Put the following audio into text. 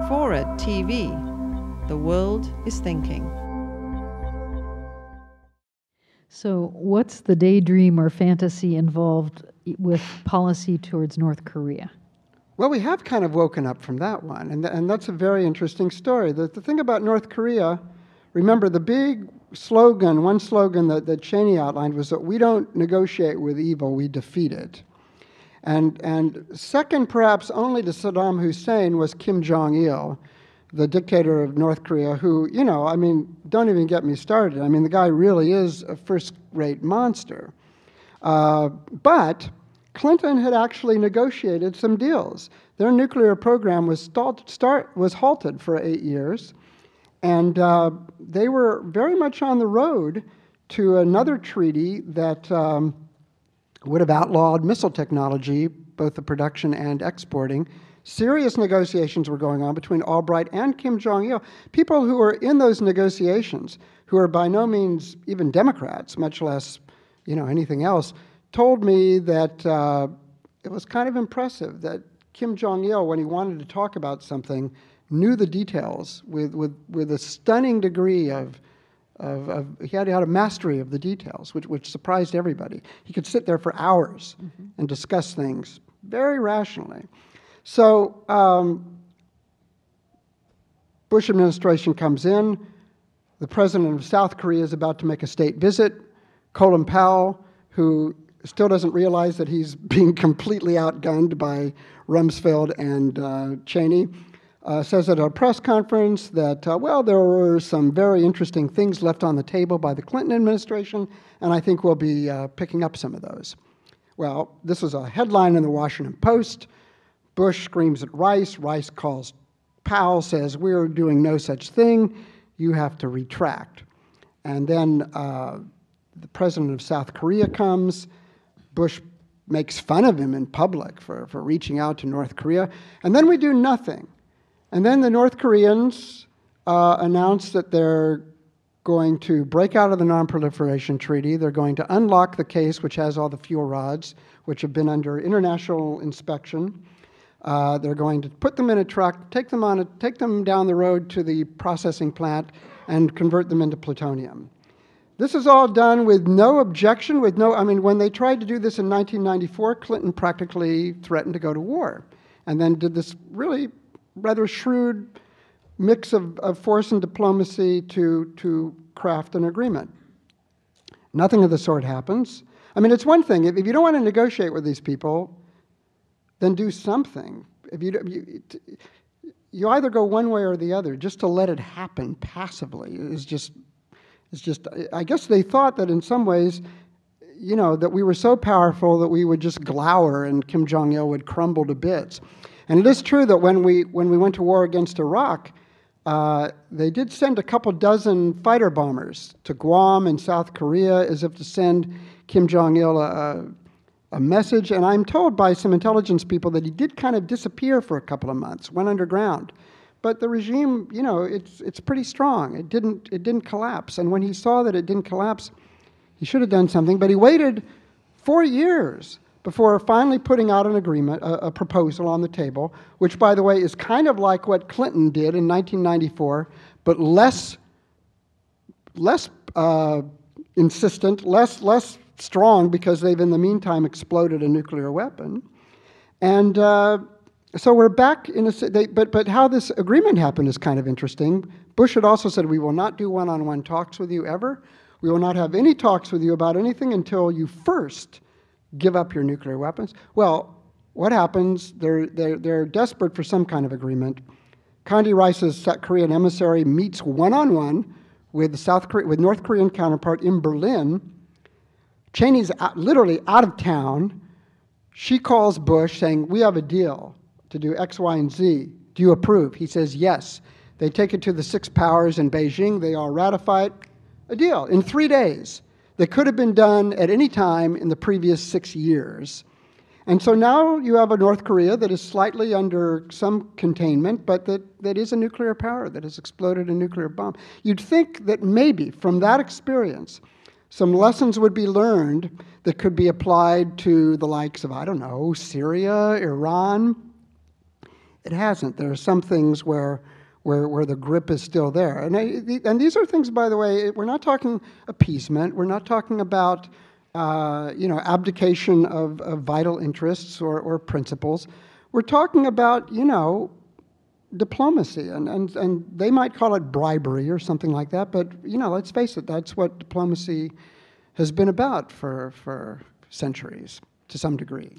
FORA.tv. The world is thinking. So what's the daydream or fantasy involved with policy towards North Korea? Well, we have kind of woken up from that one, and that's a very interesting story. The thing about North Korea, remember the big slogan, one slogan that Cheney outlined was that we don't negotiate with evil, we defeat it. And second, perhaps only to Saddam Hussein, was Kim Jong-il, the dictator of North Korea, who, don't even get me started. The guy really is a first-rate monster. But Clinton had actually negotiated some deals. Their nuclear program was halted for 8 years, and they were very much on the road to another treaty that would have outlawed missile technology, both the production and exporting. Serious negotiations were going on between Albright and Kim Jong-il. People who were in those negotiations, who are by no means even Democrats, much less anything else, told me that it was kind of impressive that Kim Jong-il, when he wanted to talk about something, knew the details with a stunning degree of he had a mastery of the details, which surprised everybody. He could sit there for hours and discuss things very rationally. So Bush administration comes in. The president of South Korea is about to make a state visit. Colin Powell, who still doesn't realize that he's being completely outgunned by Rumsfeld and Cheney, says at a press conference that, there were some very interesting things left on the table by the Clinton administration, and I think we'll be picking up some of those. Well, this was a headline in the Washington Post. Bush screams at Rice. Rice calls Powell, says, we're doing no such thing. You have to retract. And then the president of South Korea comes. Bush makes fun of him in public for reaching out to North Korea. And then we do nothing. And then the North Koreans announce that they're going to break out of the Non-Proliferation Treaty. Them going to unlock the case, which has all the fuel rods, which have been under international inspection. They're going to put them in a truck, take them down the road to the processing plant, and convert them into plutonium. This is all done with no objection, when they tried to do this in 1994, Clinton practically threatened to go to war, and then did this really rather shrewd mix of force and diplomacy to craft an agreement. Nothing of the sort happens. It's one thing, if you don't want to negotiate with these people, then do something. If you either go one way or the other. Just to let it happen passively is just. I guess they thought that in some ways, that we were so powerful that we would just glower and Kim Jong-il would crumble to bits. And it is true that when we went to war against Iraq, they did send a couple dozen fighter bombers to Guam and South Korea as if to send Kim Jong-il a message. And I'm told by some intelligence people that he did kind of disappear for a couple of months, went underground. But the regime, it's pretty strong. It didn't collapse. And when he saw that it didn't collapse, he should have done something. But he waited 4 years before finally putting out an agreement, a proposal on the table, which, by the way, is kind of like what Clinton did in 1994, but less insistent, less strong, because they've in the meantime exploded a nuclear weapon. And so we're back in but how this agreement happened is kind of interesting. Bush had also said, we will not do one-on-one talks with you ever. We will not have any talks with you about anything until you first give up your nuclear weapons. Well, what happens? They're desperate for some kind of agreement. Condi Rice's South Korean emissary meets one-on-one with North Korean counterpart in Berlin. Cheney's literally out of town. She calls Bush saying, we have a deal to do X, Y, and Z. Do you approve? He says yes. They take it to the 6 powers in Beijing. They all ratify it. A deal in 3 days that could have been done at any time in the previous 6 years. And so now you have a North Korea that is slightly under some containment, but that is a nuclear power, that has exploded a nuclear bomb. You'd think that maybe from that experience, some lessons would be learned that could be applied to the likes of, Syria, Iran. it hasn't. There are some things where the grip is still there. And these are things, by the way, we're not talking appeasement. We're not talking about abdication of vital interests or principles. We're talking about, diplomacy, and they might call it bribery or something like that, but, let's face it, that's what diplomacy has been about for centuries, to some degree.